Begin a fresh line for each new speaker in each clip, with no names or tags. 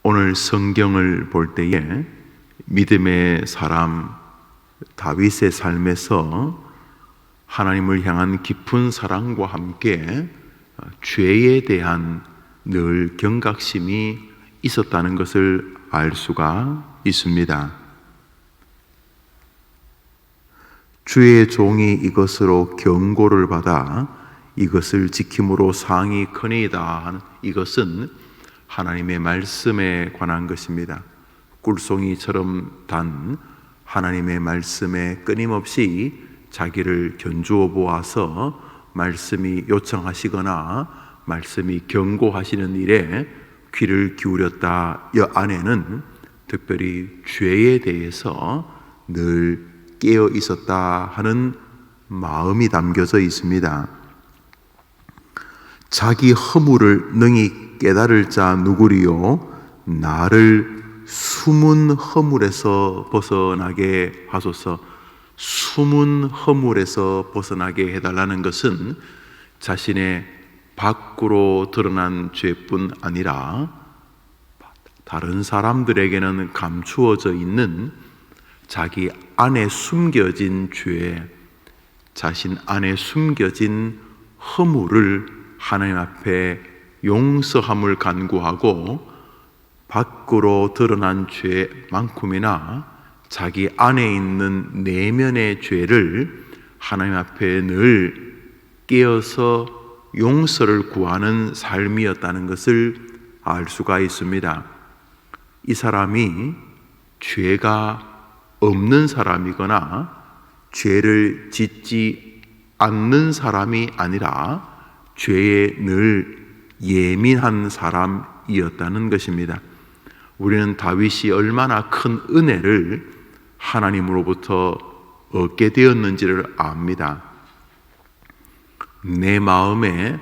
오늘 성경을 볼 때에 믿음의 사람 다윗의 삶에서 하나님을 향한 깊은 사랑과 함께 죄에 대한 늘 경각심이 있었다는 것을 알 수가 있습니다. 주의 종이 이것으로 경고를 받아 이것을 지킴으로 상이 크니이다 하는 이것은 하나님의 말씀에 관한 것입니다. 꿀송이처럼 단 하나님의 말씀에 끊임없이 자기를 견주어 보아서 말씀이 요청하시거나 말씀이 경고하시는 일에 귀를 기울였다. 이 안에는 특별히 죄에 대해서 늘 깨어 있었다 하는 마음이 담겨져 있습니다. 자기 허물을 능히 깨달을 자 누구리요? 나를 숨은 허물에서 벗어나게 하소서. 숨은 허물에서 벗어나게 해달라는 것은 자신의 밖으로 드러난 죄뿐 아니라 다른 사람들에게는 감추어져 있는 자기 안에 숨겨진 죄, 자신 안에 숨겨진 허물을 하나님 앞에 용서함을 간구하고 밖으로 드러난 죄만큼이나 자기 안에 있는 내면의 죄를 하나님 앞에 늘 깨어서 용서를 구하는 삶이었다는 것을 알 수가 있습니다. 이 사람이 죄가 없는 사람이거나 죄를 짓지 않는 사람이 아니라 죄에 늘 예민한 사람이었다는 것입니다. 우리는 다윗이 얼마나 큰 은혜를 하나님으로부터 얻게 되었는지를 압니다. 내 마음에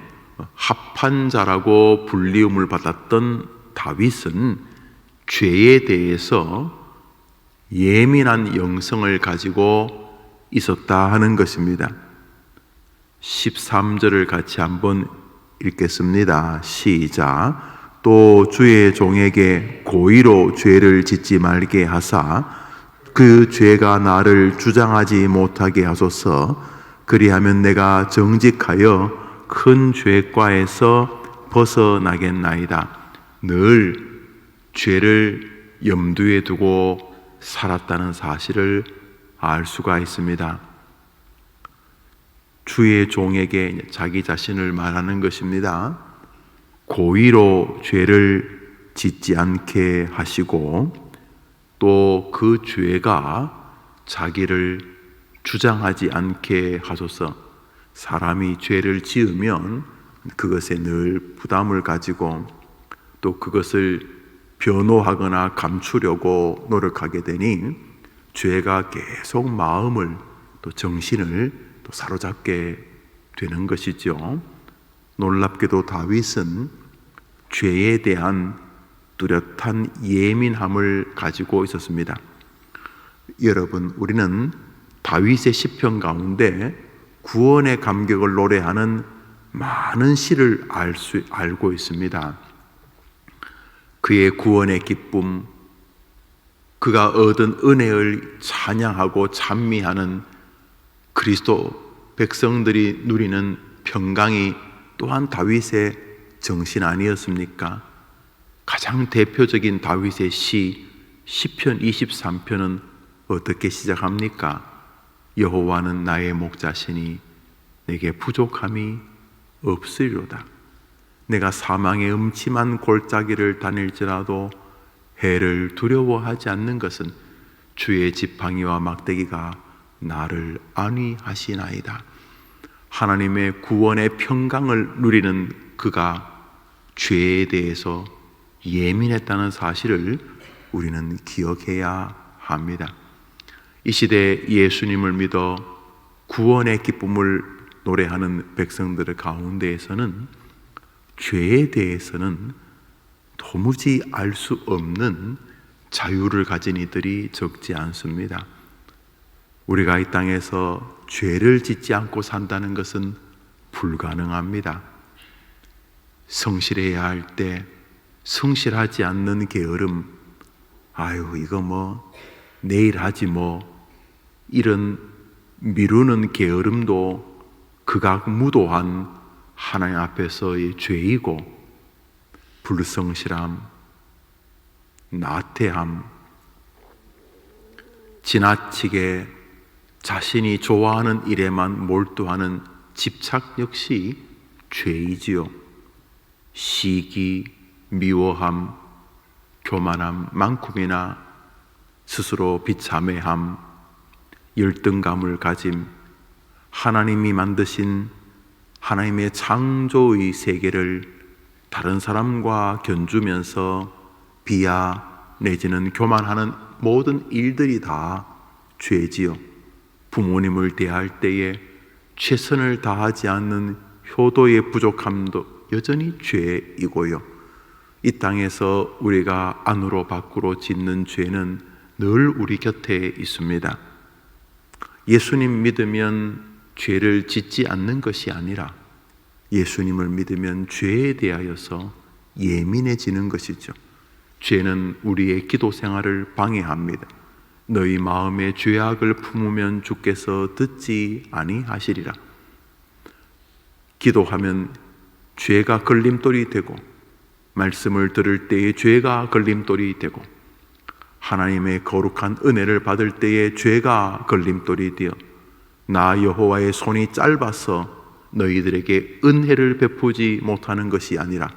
합한 자라고 불리움을 받았던 다윗은 죄에 대해서 예민한 영성을 가지고 있었다 하는 것입니다. 13절을 같이 한번 읽겠습니다. 시작. 또 주의 종에게 고의로 죄를 짓지 말게 하사 그 죄가 나를 주장하지 못하게 하소서. 그리하면 내가 정직하여 큰 죄과에서 벗어나겠나이다. 늘 죄를 염두에 두고 살았다는 사실을 알 수가 있습니다. 주의 종에게 자기 자신을 말하는 것입니다. 고의로 죄를 짓지 않게 하시고 또 그 죄가 자기를 주장하지 않게 하소서. 사람이 죄를 지으면 그것에 늘 부담을 가지고 또 그것을 변호하거나 감추려고 노력하게 되니 죄가 계속 마음을 또 정신을 또 사로잡게 되는 것이죠. 놀랍게도 다윗은 죄에 대한 뚜렷한 예민함을 가지고 있었습니다. 여러분, 우리는 다윗의 시편 가운데 구원의 감격을 노래하는 많은 시를 알고 있습니다. 그의 구원의 기쁨, 그가 얻은 은혜를 찬양하고 찬미하는 그리스도 백성들이 누리는 평강이 또한 다윗의 정신 아니었습니까? 가장 대표적인 다윗의 시편 23편은 어떻게 시작합니까? 여호와는 나의 목자시니 내게 부족함이 없으리로다. 내가 사망의 음침한 골짜기를 다닐지라도 해를 두려워하지 않는 것은 주의 지팡이와 막대기가 나를 안위하시나이다. 하나님의 구원의 평강을 누리는 그가 죄에 대해서 예민했다는 사실을 우리는 기억해야 합니다. 이 시대에 예수님을 믿어 구원의 기쁨을 노래하는 백성들의 가운데에서는 죄에 대해서는 도무지 알 수 없는 자유를 가진 이들이 적지 않습니다. 우리가 이 땅에서 죄를 짓지 않고 산다는 것은 불가능합니다. 성실해야 할 때, 성실하지 않는 게으름, 아유 이거 뭐 내일 하지 뭐, 이런 미루는 게으름도 극악무도한 하나님 앞에서의 죄이고, 불성실함, 나태함, 지나치게 자신이 좋아하는 일에만 몰두하는 집착 역시 죄이지요. 시기, 미워함, 교만함, 만큼이나 스스로 비참해함, 열등감을 가짐, 하나님이 만드신 하나님의 창조의 세계를 다른 사람과 견주면서 비하 내지는 교만하는 모든 일들이 다 죄지요. 부모님을 대할 때에 최선을 다하지 않는 효도의 부족함도 여전히 죄이고요. 이 땅에서 우리가 안으로 밖으로 짓는 죄는 늘 우리 곁에 있습니다. 예수님 믿으면 죄를 짓지 않는 것이 아니라 예수님을 믿으면 죄에 대하여서 예민해지는 것이죠. 죄는 우리의 기도 생활을 방해합니다. 너희 마음에 죄악을 품으면 주께서 듣지 아니하시리라. 기도하면 죄가 걸림돌이 되고, 말씀을 들을 때에 죄가 걸림돌이 되고, 하나님의 거룩한 은혜를 받을 때에 죄가 걸림돌이 되어 나 여호와의 손이 짧아서 너희들에게 은혜를 베푸지 못하는 것이 아니라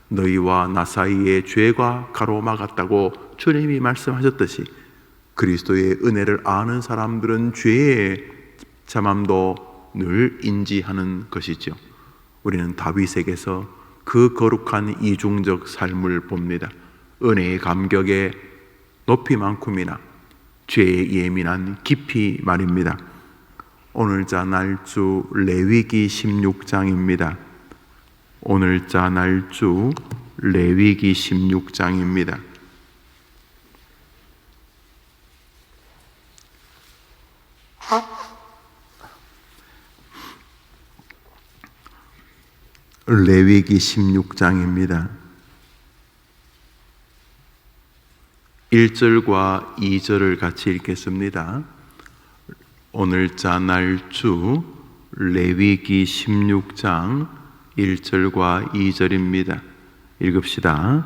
너희와 나 사이에 죄가 가로막았다고 주님이 말씀하셨듯이, 그리스도의 은혜를 아는 사람들은 죄의 잠함도 늘 인지하는 것이죠. 우리는 다윗에게서 그 거룩한 이중적 삶을 봅니다. 은혜의 감격에 높이만큼이나 죄에 예민한 깊이 말입니다. 오늘자 날주 레위기 16장입니다. 오늘자 날주 레위기 16장입니다. 레위기 16장입니다. 1절과 2절을 같이 읽겠습니다. 오늘자 날주 레위기 16장 1절과 2절입니다. 읽읍시다.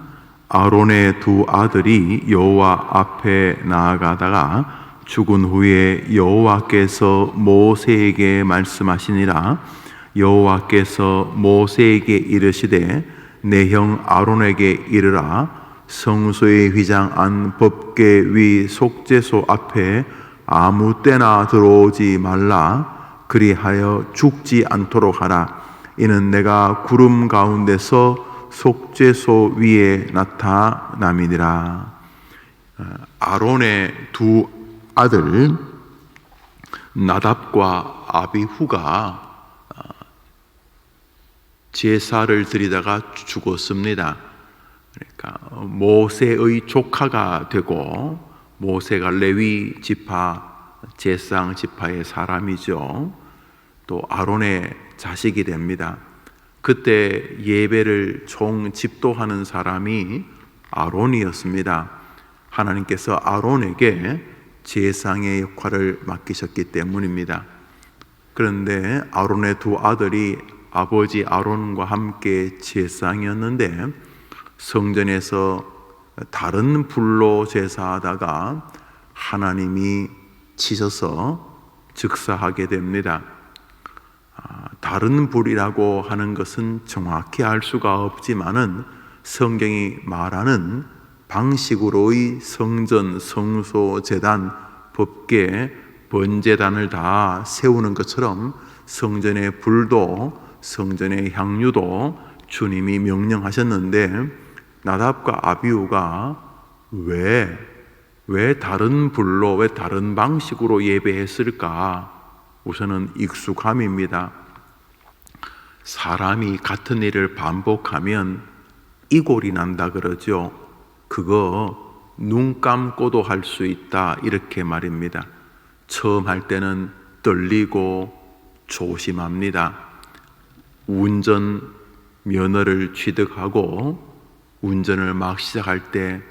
아론의 두 아들이 여호와 앞에 나아가다가 죽은 후에 여호와께서 모세에게 말씀하시니라. 여호와께서 모세에게 이르시되 내 형 아론에게 이르라. 성소의 휘장 안 법궤 위 속죄소 앞에 아무 때나 들어오지 말라. 그리하여 죽지 않도록 하라. 이는 내가 구름 가운데서 속죄소 위에 나타남이니라. 아론의 두 아들 나답과 아비후가 제사를 드리다가 죽었습니다. 그러니까 모세의 조카가 되고, 모세가 레위 지파, 제사장 지파의 사람이죠. 또 아론의 자식이 됩니다. 그때 예배를 총 집도하는 사람이 아론이었습니다. 하나님께서 아론에게 제사장의 역할을 맡기셨기 때문입니다. 그런데 아론의 두 아들이 아버지 아론과 함께 제사장이었는데 성전에서 다른 불로 제사하다가 하나님이 치셔서 즉사하게 됩니다. 다른 불이라고 하는 것은 정확히 알 수가 없지만은 성경이 말하는 방식으로의 성전, 성소, 제단, 법궤, 번제단을 다 세우는 것처럼 성전의 불도, 성전의 향유도 주님이 명령하셨는데, 나답과 아비후가 왜 다른 불로, 왜 다른 방식으로 예배했을까? 우선은 익숙함입니다. 사람이 같은 일을 반복하면 이골이 난다 그러죠. 그거 눈 감고도 할 수 있다, 이렇게 말입니다. 처음 할 때는 떨리고 조심합니다. 운전 면허를 취득하고 운전을 막 시작할 때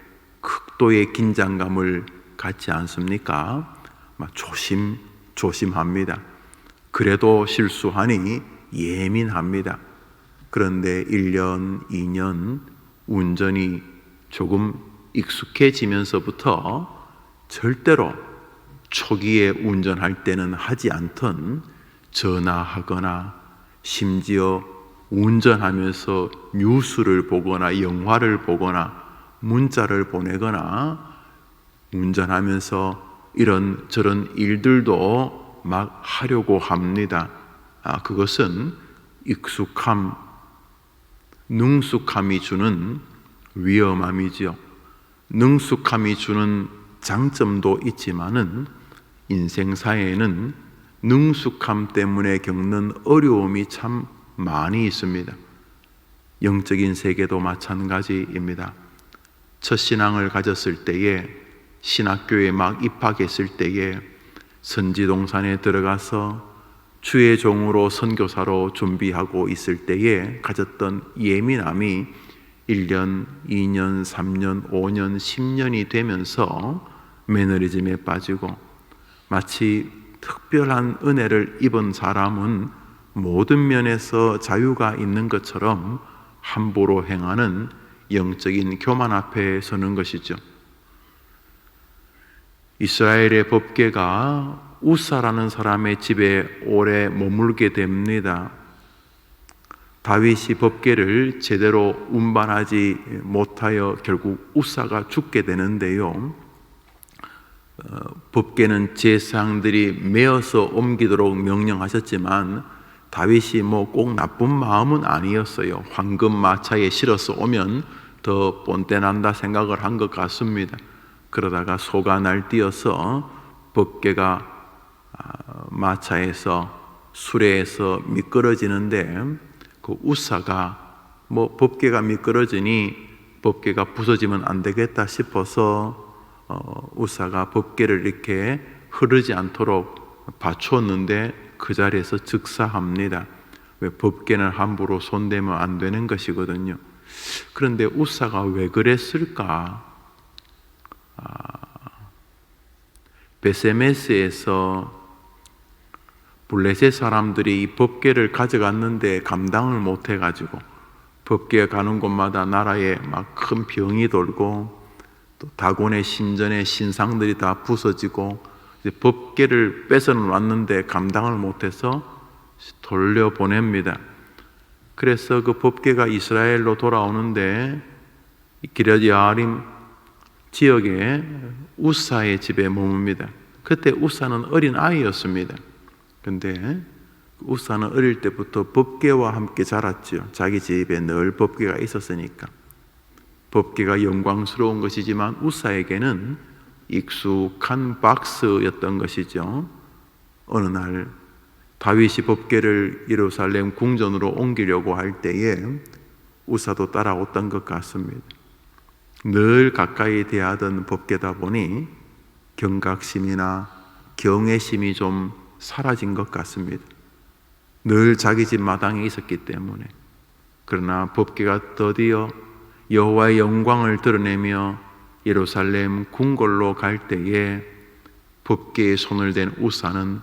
극도의 긴장감을 갖지 않습니까? 막 조심합니다. 그래도 실수하니 예민합니다. 그런데 1년, 2년 운전이 조금 익숙해지면서부터 절대로 초기에 운전할 때는 하지 않던 전화하거나 심지어 운전하면서 뉴스를 보거나 영화를 보거나 문자를 보내거나 운전하면서 이런저런 일들도 막 하려고 합니다. 그것은 능숙함이 주는 위험함이지요. 능숙함이 주는 장점도 있지만은 인생사에는 능숙함 때문에 겪는 어려움이 참 많이 있습니다. 영적인 세계도 마찬가지입니다. 첫 신앙을 가졌을 때에, 신학교에 막 입학했을 때에, 선지동산에 들어가서 주의 종으로 선교사로 준비하고 있을 때에 가졌던 예민함이 1년, 2년, 3년, 5년, 10년이 되면서 매너리즘에 빠지고, 마치 특별한 은혜를 입은 사람은 모든 면에서 자유가 있는 것처럼 함부로 행하는 영적인 교만 앞에 서는 것이죠. 이스라엘의 법궤가 우사라는 사람의 집에 오래 머물게 됩니다. 다윗이 법궤를 제대로 운반하지 못하여 결국 우사가 죽게 되는데요. 법궤는 제사장들이 메어서 옮기도록 명령하셨지만 다윗이 꼭 나쁜 마음은 아니었어요. 황금 마차에 실어서 오면 더 본때난다 생각을 한 것 같습니다. 그러다가 소가 날뛰어서 법궤가 마차에서 수레에서 미끄러지는데 그 우사가 법궤가 미끄러지니 법궤가 부서지면 안 되겠다 싶어서 우사가 법궤를 이렇게 흐르지 않도록 받쳤는데 그 자리에서 즉사합니다. 왜? 법궤는 함부로 손대면 안 되는 것이거든요. 그런데 우사가 왜 그랬을까? 베세메스에서 블레셋 사람들이 이 법궤를 가져갔는데 감당을 못 해가지고 법궤가 가는 곳마다 나라에 막 큰 병이 돌고 또 다곤의 신전의 신상들이 다 부서지고 법궤를 뺏어는 왔는데 감당을 못해서 돌려보냅니다. 그래서 그 법궤가 이스라엘로 돌아오는데 기럇 여아림 지역에 우사의 집에 머뭅니다. 그때 우사는 어린 아이였습니다. 근데 우사는 어릴 때부터 법궤와 함께 자랐죠. 자기 집에 늘 법궤가 있었으니까. 법궤가 영광스러운 것이지만 우사에게는 익숙한 박스였던 것이죠. 어느 날 다윗이 법궤를 예루살렘 궁전으로 옮기려고 할 때에 우사도 따라왔던 것 같습니다. 늘 가까이 대하던 법궤다 보니 경각심이나 경외심이 좀 사라진 것 같습니다. 늘 자기 집 마당에 있었기 때문에. 그러나 법궤가 드디어 여호와의 영광을 드러내며 예루살렘 궁궐로 갈 때에 법궤에 손을 댄 우사는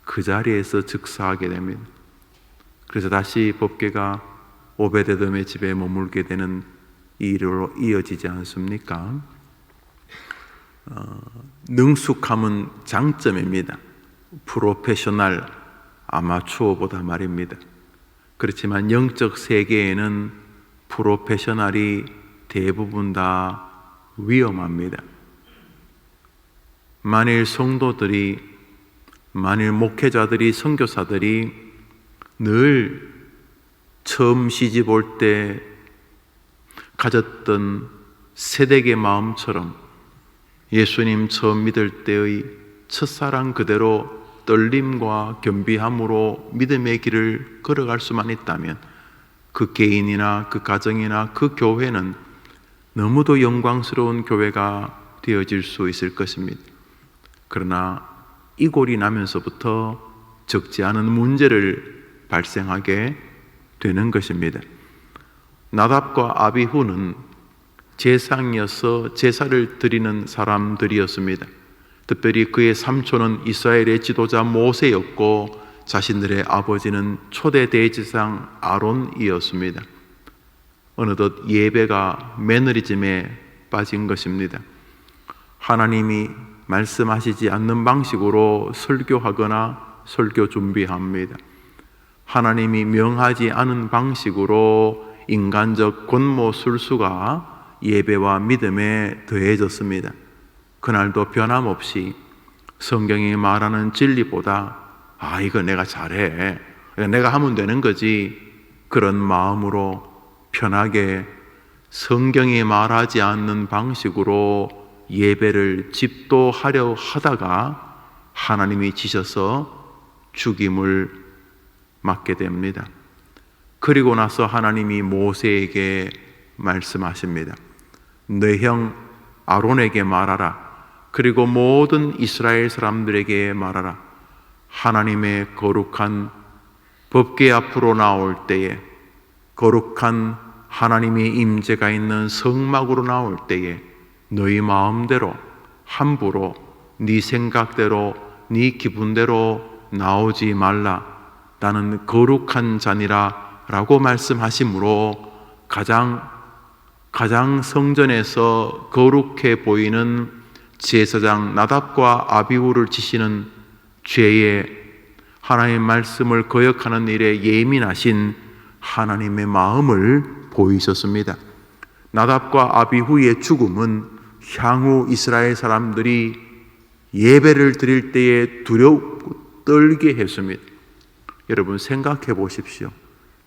그 자리에서 즉사하게 됩니다. 그래서 다시 법궤가 오베데돔의 집에 머물게 되는 일로 이어지지 않습니까? 능숙함은 장점입니다. 프로페셔널, 아마추어보다 말입니다. 그렇지만 영적 세계에는 프로페셔널이 대부분 다 위험합니다. 만일 목회자들이, 선교사들이 늘 처음 시집 올 때 가졌던 새댁의 마음처럼 예수님 처음 믿을 때의 첫사랑 그대로 떨림과 겸비함으로 믿음의 길을 걸어갈 수만 있다면 그 개인이나 그 가정이나 그 교회는 너무도 영광스러운 교회가 되어질 수 있을 것입니다. 그러나 이골이 나면서부터 적지 않은 문제를 발생하게 되는 것입니다. 나답과 아비후는 제상이어서 제사를 드리는 사람들이었습니다. 특별히 그의 삼촌은 이스라엘의 지도자 모세였고 자신들의 아버지는 초대 대제사장 아론이었습니다. 어느덧 예배가 매너리즘에 빠진 것입니다. 하나님이 말씀하시지 않는 방식으로 설교하거나 설교 준비합니다. 하나님이 명하지 않은 방식으로 인간적 권모술수가 예배와 믿음에 더해졌습니다. 그날도 변함없이 성경이 말하는 진리보다 이거 내가 잘해, 내가 하면 되는 거지, 그런 마음으로 편하게 성경이 말하지 않는 방식으로 예배를 집도하려 하다가 하나님이 지셔서 죽임을 맞게 됩니다. 그리고 나서 하나님이 모세에게 말씀하십니다. 내 형 아론에게 말하라. 그리고 모든 이스라엘 사람들에게 말하라. 하나님의 거룩한 법궤 앞으로 나올 때에, 거룩한 하나님의 임재가 있는 성막으로 나올 때에 너희 마음대로 함부로 네 생각대로 네 기분대로 나오지 말라. 나는 거룩한 자니라 라고 말씀하시므로 가장 성전에서 거룩해 보이는 제사장 나답과 아비후를 치시는 죄에, 하나님의 말씀을 거역하는 일에 예민하신 하나님의 마음을 보이셨습니다. 나답과 아비후의 죽음은 향후 이스라엘 사람들이 예배를 드릴 때에 두렵고 떨게 했습니다. 여러분 생각해 보십시오.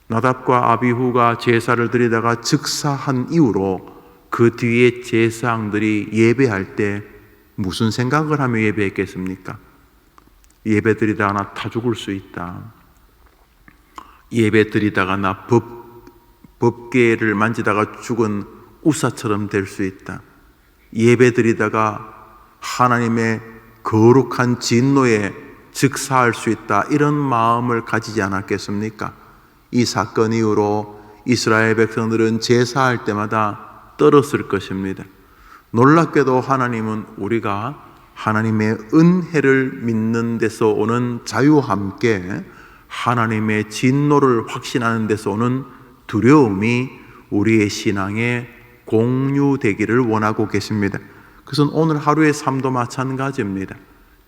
나답과 아비후가 제사를 드리다가 즉사한 이후로 그 뒤에 제사장들이 예배할 때 무슨 생각을 하며 예배했겠습니까? 예배 드리다가 나 타 죽을 수 있다. 예배 드리다가 나 법궤를 만지다가 죽은 우사처럼 될 수 있다. 예배 드리다가 하나님의 거룩한 진노에 즉사할 수 있다. 이런 마음을 가지지 않았겠습니까? 이 사건 이후로 이스라엘 백성들은 제사할 때마다 떨었을 것입니다. 놀랍게도 하나님은 우리가 하나님의 은혜를 믿는 데서 오는 자유와 함께 하나님의 진노를 확신하는 데서 오는 두려움이 우리의 신앙에 공유되기를 원하고 계십니다. 그것은 오늘 하루의 삶도 마찬가지입니다.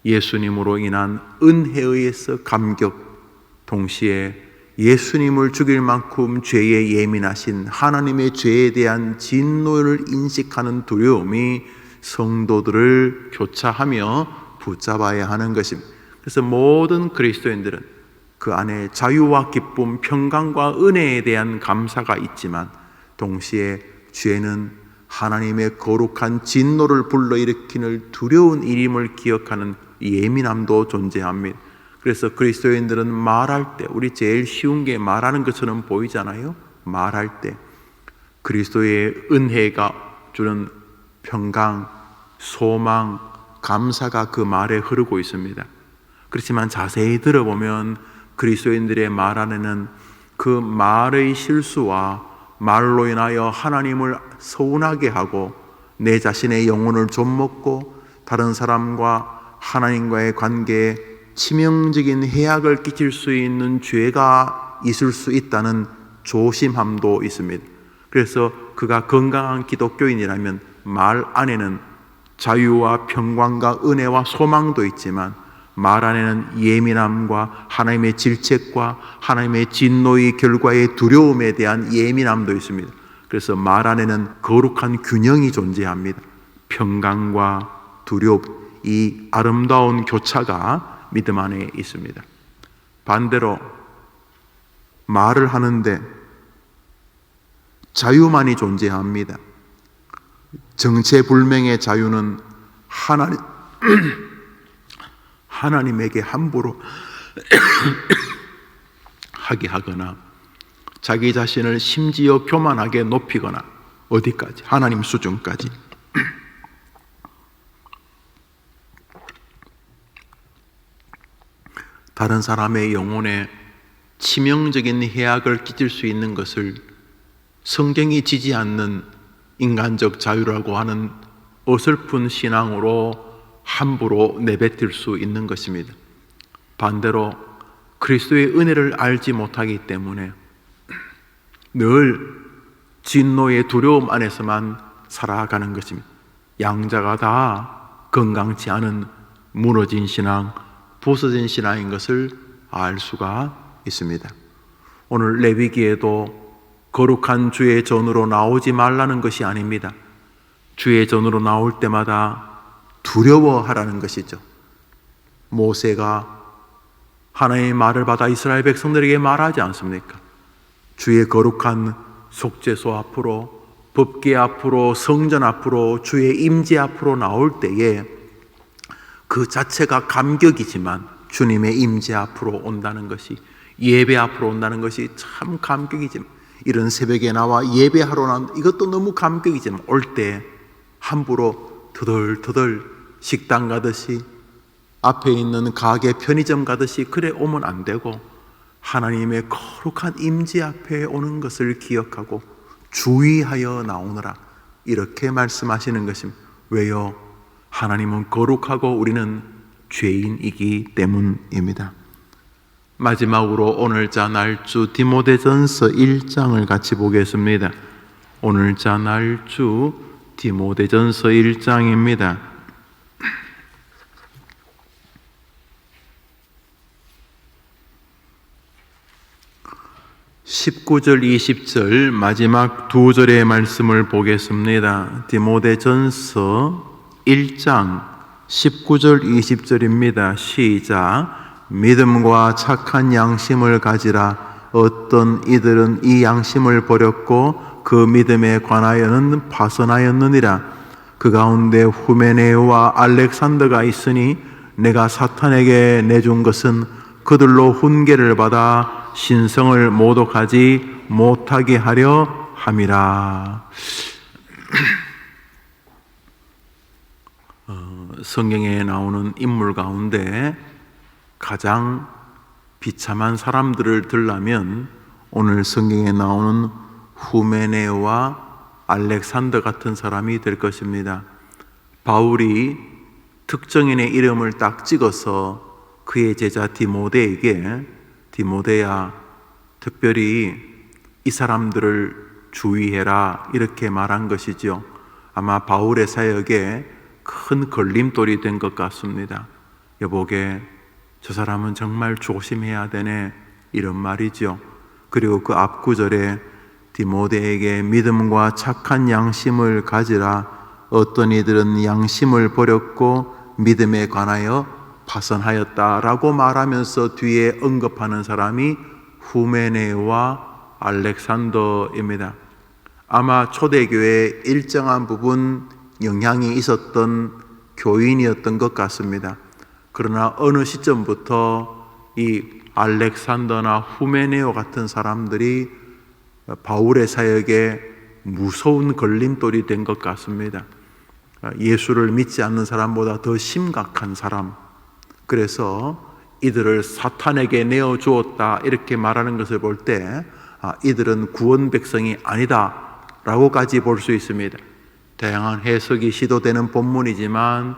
예수님으로 인한 은혜에 의해서 감격, 동시에 예수님을 죽일 만큼 죄에 예민하신 하나님의 죄에 대한 진노를 인식하는 두려움이 성도들을 교차하며 붙잡아야 하는 것입니다. 그래서 모든 그리스도인들은 그 안에 자유와 기쁨, 평강과 은혜에 대한 감사가 있지만 동시에 죄는 하나님의 거룩한 진노를 불러일으키는 두려운 일임을 기억하는 예민함도 존재합니다. 그래서 그리스도인들은 말할 때, 우리 제일 쉬운 게 말하는 것처럼 보이잖아요. 말할 때 그리스도의 은혜가 주는 평강, 소망, 감사가 그 말에 흐르고 있습니다. 그렇지만 자세히 들어보면 그리스도인들의 말 안에는 그 말의 실수와 말로 인하여 하나님을 서운하게 하고 내 자신의 영혼을 좀먹고 다른 사람과 하나님과의 관계에 치명적인 해악을 끼칠 수 있는 죄가 있을 수 있다는 조심함도 있습니다. 그래서 그가 건강한 기독교인이라면 말 안에는 자유와 평강과 은혜와 소망도 있지만 말 안에는 예민함과 하나님의 질책과 하나님의 진노의 결과의 두려움에 대한 예민함도 있습니다. 그래서 말 안에는 거룩한 균형이 존재합니다. 평강과 두려움, 이 아름다운 교차가 믿음 안에 있습니다. 반대로 말을 하는데 자유만이 존재합니다. 정체불명의 자유는 하나님에게 함부로 하게 하거나 자기 자신을 심지어 교만하게 높이거나 어디까지? 하나님 수준까지. 다른 사람의 영혼에 치명적인 해악을 끼칠 수 있는 것을 성경이 지지 않는 인간적 자유라고 하는 어설픈 신앙으로 함부로 내뱉을 수 있는 것입니다. 반대로 그리스도의 은혜를 알지 못하기 때문에 늘 진노의 두려움 안에서만 살아가는 것입니다. 양자가 다 건강치 않은 무너진 신앙, 부서진 신앙인 것을 알 수가 있습니다. 오늘 레위기에도 거룩한 주의 전으로 나오지 말라는 것이 아닙니다. 주의 전으로 나올 때마다 두려워하라는 것이죠. 모세가 하나님의 말을 받아 이스라엘 백성들에게 말하지 않습니까? 주의 거룩한 속죄소 앞으로, 법궤 앞으로, 성전 앞으로, 주의 임재 앞으로 나올 때에 그 자체가 감격이지만 주님의 임재 앞으로 온다는 것이, 예배 앞으로 온다는 것이 참 감격이지만, 이런 새벽에 나와 예배하러 난 이것도 너무 감격이지만 올 때 함부로 터덜터덜 식당 가듯이, 앞에 있는 가게 편의점 가듯이 그래 오면 안 되고 하나님의 거룩한 임재 앞에 오는 것을 기억하고 주의하여 나오느라, 이렇게 말씀하시는 것입니다. 왜요? 하나님은 거룩하고 우리는 죄인이기 때문입니다. 마지막으로 오늘자 날주 디모데전서 1장을 같이 보겠습니다. 오늘자 날주 디모데전서 1장입니다. 19절 20절 마지막 두 절의 말씀을 보겠습니다. 디모데전서 1장 19절 20절입니다. 시작. 믿음과 착한 양심을 가지라. 어떤 이들은 이 양심을 버렸고 그 믿음에 관하여는 파선하였느니라. 그 가운데 후메네오와 알렉산더가 있으니 내가 사탄에게 내준 것은 그들로 훈계를 받아 신성을 모독하지 못하게 하려 함이라. 성경에 나오는 인물 가운데 가장 비참한 사람들을 들라면 오늘 성경에 나오는 후메네오와 알렉산더 같은 사람이 될 것입니다. 바울이 특정인의 이름을 딱 찍어서 그의 제자 디모데에게, 디모데야, 특별히 이 사람들을 주의해라, 이렇게 말한 것이죠. 아마 바울의 사역에 큰 걸림돌이 된 것 같습니다. 여보게, 저 사람은 정말 조심해야 되네, 이런 말이죠. 그리고 그 앞구절에 디모데에게 믿음과 착한 양심을 가지라. 어떤 이들은 양심을 버렸고 믿음에 관하여 파선하였다라고 말하면서 뒤에 언급하는 사람이 후메네와 알렉산더입니다. 아마 초대교회에 일정한 부분 영향이 있었던 교인이었던 것 같습니다. 그러나 어느 시점부터 이 알렉산더나 후메네오 같은 사람들이 바울의 사역에 무서운 걸림돌이 된 것 같습니다. 예수를 믿지 않는 사람보다 더 심각한 사람, 그래서 이들을 사탄에게 내어주었다, 이렇게 말하는 것을 볼 때 이들은 구원 백성이 아니다 라고까지 볼 수 있습니다. 다양한 해석이 시도되는 본문이지만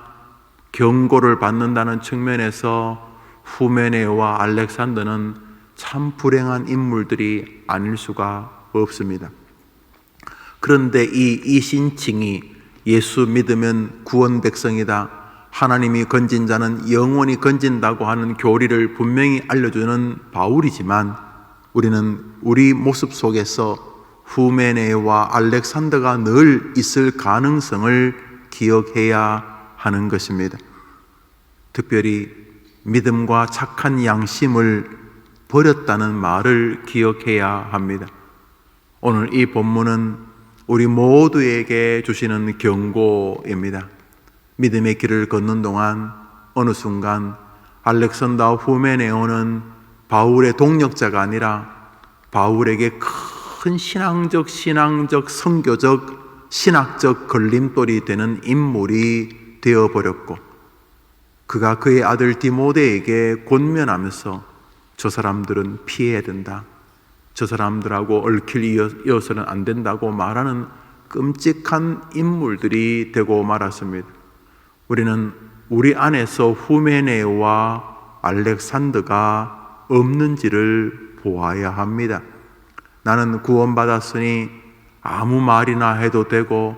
경고를 받는다는 측면에서 후메네오와 알렉산더는 참 불행한 인물들이 아닐 수가 없습니다. 그런데 이 이신칭이 예수 믿으면 구원 백성이다, 하나님이 건진 자는 영원히 건진다고 하는 교리를 분명히 알려주는 바울이지만, 우리는 우리 모습 속에서 후메네와 알렉산더가 늘 있을 가능성을 기억해야 하는 것입니다. 특별히 믿음과 착한 양심을 버렸다는 말을 기억해야 합니다. 오늘 이 본문은 우리 모두에게 주시는 경고입니다. 믿음의 길을 걷는 동안 어느 순간 알렉산더와 후메네오는 바울의 동력자가 아니라 바울에게 큰 신앙적, 선교적, 신학적 걸림돌이 되는 인물이 되어버렸고, 그가 그의 아들 디모데에게 권면하면서 저 사람들은 피해야 된다, 저 사람들하고 얽힐 이어서는 안 된다고 말하는 끔찍한 인물들이 되고 말았습니다. 우리는 우리 안에서 후메네오와 알렉산더가 없는지를 보아야 합니다. 나는 구원받았으니 아무 말이나 해도 되고,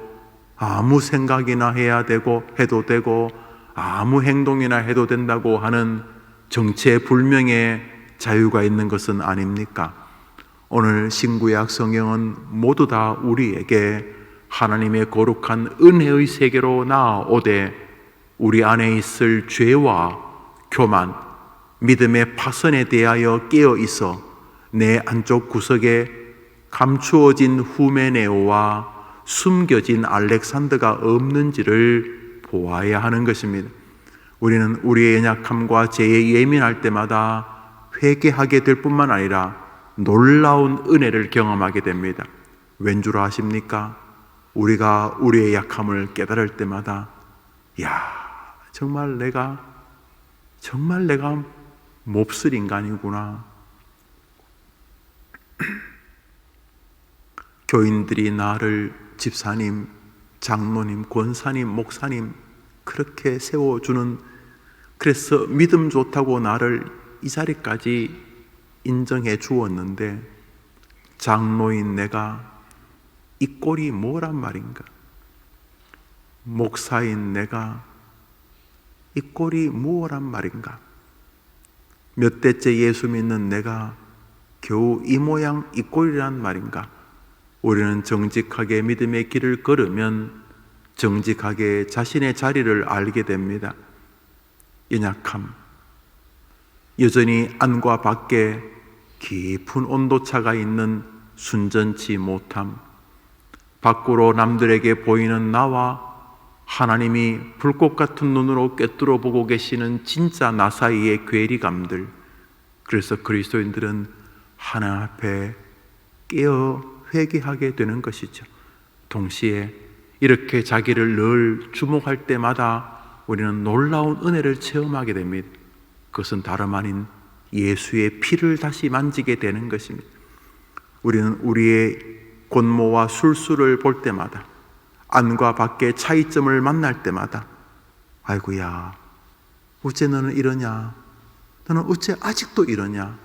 아무 생각이나 해야 되고 해도 되고, 아무 행동이나 해도 된다고 하는 정체불명의 자유가 있는 것은 아닙니까? 오늘 신구약 성경은 모두 다 우리에게 하나님의 거룩한 은혜의 세계로 나아오되 우리 안에 있을 죄와 교만, 믿음의 파선에 대하여 깨어 있어 내 안쪽 구석에 감추어진 후메네오와 숨겨진 알렉산더가 없는지를 보아야 하는 것입니다. 우리는 우리의 연약함과 죄에 예민할 때마다 회개하게 될 뿐만 아니라 놀라운 은혜를 경험하게 됩니다. 왠 줄 아십니까? 우리가 우리의 약함을 깨달을 때마다 정말 내가 몹쓸 인간이구나. 교인들이 나를 집사님, 장로님, 권사님, 목사님 그렇게 세워주는, 그래서 믿음 좋다고 나를 이 자리까지 인정해 주었는데 장로인 내가 이 꼴이 뭐란 말인가? 목사인 내가 이 꼴이 뭐란 말인가? 몇 대째 예수 믿는 내가 겨우 이 모양 이 꼴이란 말인가? 우리는 정직하게 믿음의 길을 걸으면 정직하게 자신의 자리를 알게 됩니다. 연약함, 여전히 안과 밖에 깊은 온도차가 있는 순전치 못함, 밖으로 남들에게 보이는 나와 하나님이 불꽃 같은 눈으로 꿰뚫어 보고 계시는 진짜 나 사이의 괴리감들. 그래서 그리스도인들은 하나님 앞에 깨어 회개하게 되는 것이죠. 동시에 이렇게 자기를 늘 주목할 때마다 우리는 놀라운 은혜를 체험하게 됩니다. 그것은 다름 아닌 예수의 피를 다시 만지게 되는 것입니다. 우리는 우리의 권모와 술수를 볼 때마다, 안과 밖의 차이점을 만날 때마다 아이고야, 어째 너는 이러냐? 너는 어째 아직도 이러냐?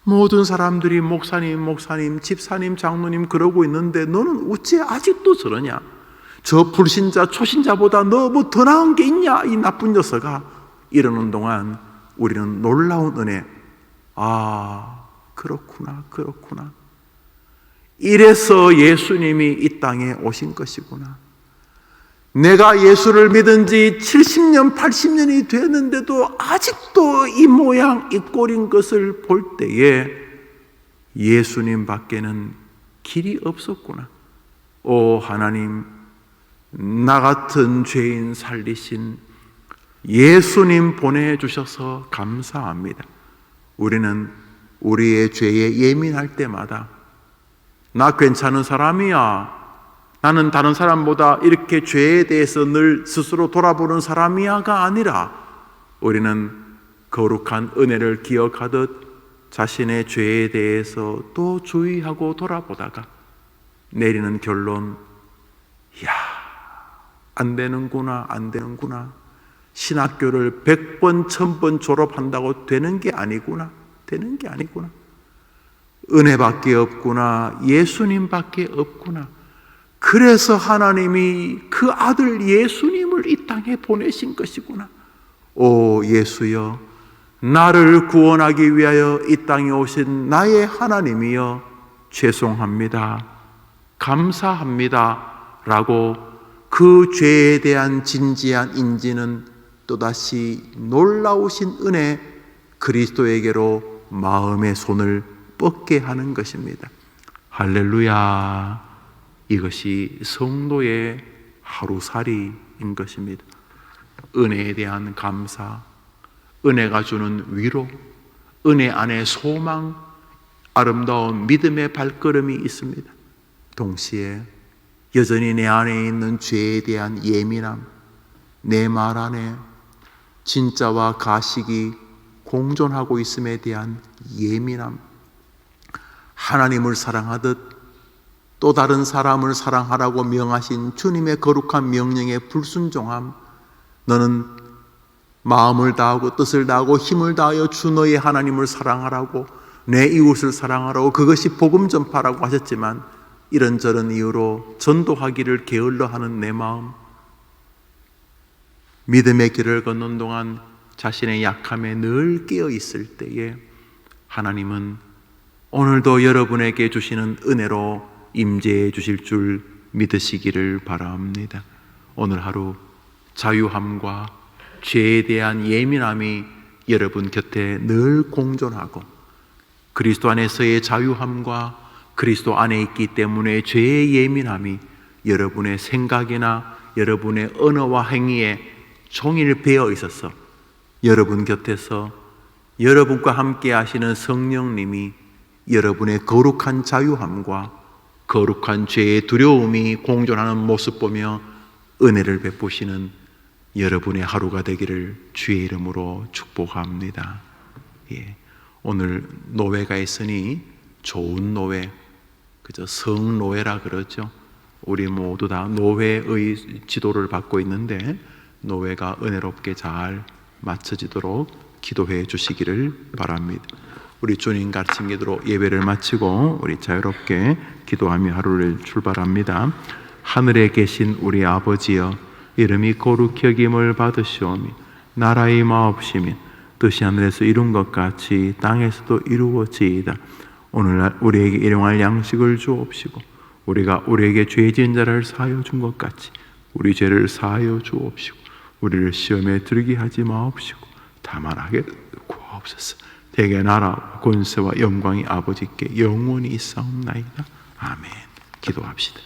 모든 사람들이 목사님, 집사님, 장로님 그러고 있는데 너는 어째 아직도 저러냐? 저 불신자, 초신자보다 너 뭐 더 나은 게 있냐? 이 나쁜 녀석아. 이러는 동안 우리는 놀라운 은혜, 그렇구나. 이래서 예수님이 이 땅에 오신 것이구나. 내가 예수를 믿은 지 70년, 80년이 됐는데도 아직도 이 모양, 이 꼴인 것을 볼 때에 예수님 밖에는 길이 없었구나. 오 하나님, 나 같은 죄인 살리신 예수님 보내주셔서 감사합니다. 우리는 우리의 죄에 예민할 때마다 나 괜찮은 사람이야, 나는 다른 사람보다 이렇게 죄에 대해서 늘 스스로 돌아보는 사람이야가 아니라 우리는 거룩한 은혜를 기억하듯 자신의 죄에 대해서 또 주의하고 돌아보다가 내리는 결론, 안 되는구나. 신학교를 100번, 1000번 졸업한다고 되는 게 아니구나. 은혜밖에 없구나. 예수님밖에 없구나. 그래서 하나님이 그 아들 예수님을 이 땅에 보내신 것이구나. 오 예수여, 나를 구원하기 위하여 이 땅에 오신 나의 하나님이여, 죄송합니다, 감사합니다 라고 그 죄에 대한 진지한 인지는 또다시 놀라우신 은혜 그리스도에게로 마음의 손을 뻗게 하는 것입니다. 할렐루야. 이것이 성도의 하루살이인 것입니다. 은혜에 대한 감사, 은혜가 주는 위로, 은혜 안에 소망, 아름다운 믿음의 발걸음이 있습니다. 동시에 여전히 내 안에 있는 죄에 대한 예민함, 내 말 안에 진짜와 가식이 공존하고 있음에 대한 예민함, 하나님을 사랑하듯 또 다른 사람을 사랑하라고 명하신 주님의 거룩한 명령에 불순종함, 너는 마음을 다하고 뜻을 다하고 힘을 다하여 주 너의 하나님을 사랑하라고, 내 이웃을 사랑하라고, 그것이 복음 전파라고 하셨지만 이런저런 이유로 전도하기를 게을러하는 내 마음, 믿음의 길을 걷는 동안 자신의 약함에 늘 깨어 있을 때에 하나님은 오늘도 여러분에게 주시는 은혜로 임재해 주실 줄 믿으시기를 바랍니다. 오늘 하루 자유함과 죄에 대한 예민함이 여러분 곁에 늘 공존하고, 그리스도 안에서의 자유함과 그리스도 안에 있기 때문에 죄의 예민함이 여러분의 생각이나 여러분의 언어와 행위에 종일 배어 있어서 여러분 곁에서 여러분과 함께 하시는 성령님이 여러분의 거룩한 자유함과 거룩한 죄의 두려움이 공존하는 모습 보며 은혜를 베푸시는 여러분의 하루가 되기를 주의 이름으로 축복합니다. 오늘 노회가 있으니 좋은 노회, 그저 성노회라 그러죠. 우리 모두 다 노회의 지도를 받고 있는데 노회가 은혜롭게 잘 마쳐지도록 기도해 주시기를 바랍니다. 우리 주님 가르친 기도로 예배를 마치고 우리 자유롭게 기도하며 하루를 출발합니다. 하늘에 계신 우리 아버지여, 이름이 거룩히 여김을 받으시오며 나라의 마옵시며 뜻이 하늘에서 이룬 것 같이 땅에서도 이루어지이다. 오늘날 우리에게 일용할 양식을 주옵시고 우리가 우리에게 죄 지은 자를 사하여 준 것 같이 우리 죄를 사하여 주옵시고 우리를 시험에 들게 하지 마옵시고 다만 하게 구하옵소서. 대개 나라 권세와 영광이 아버지께 영원히 있사옵나이다. 아멘. 기도합시다.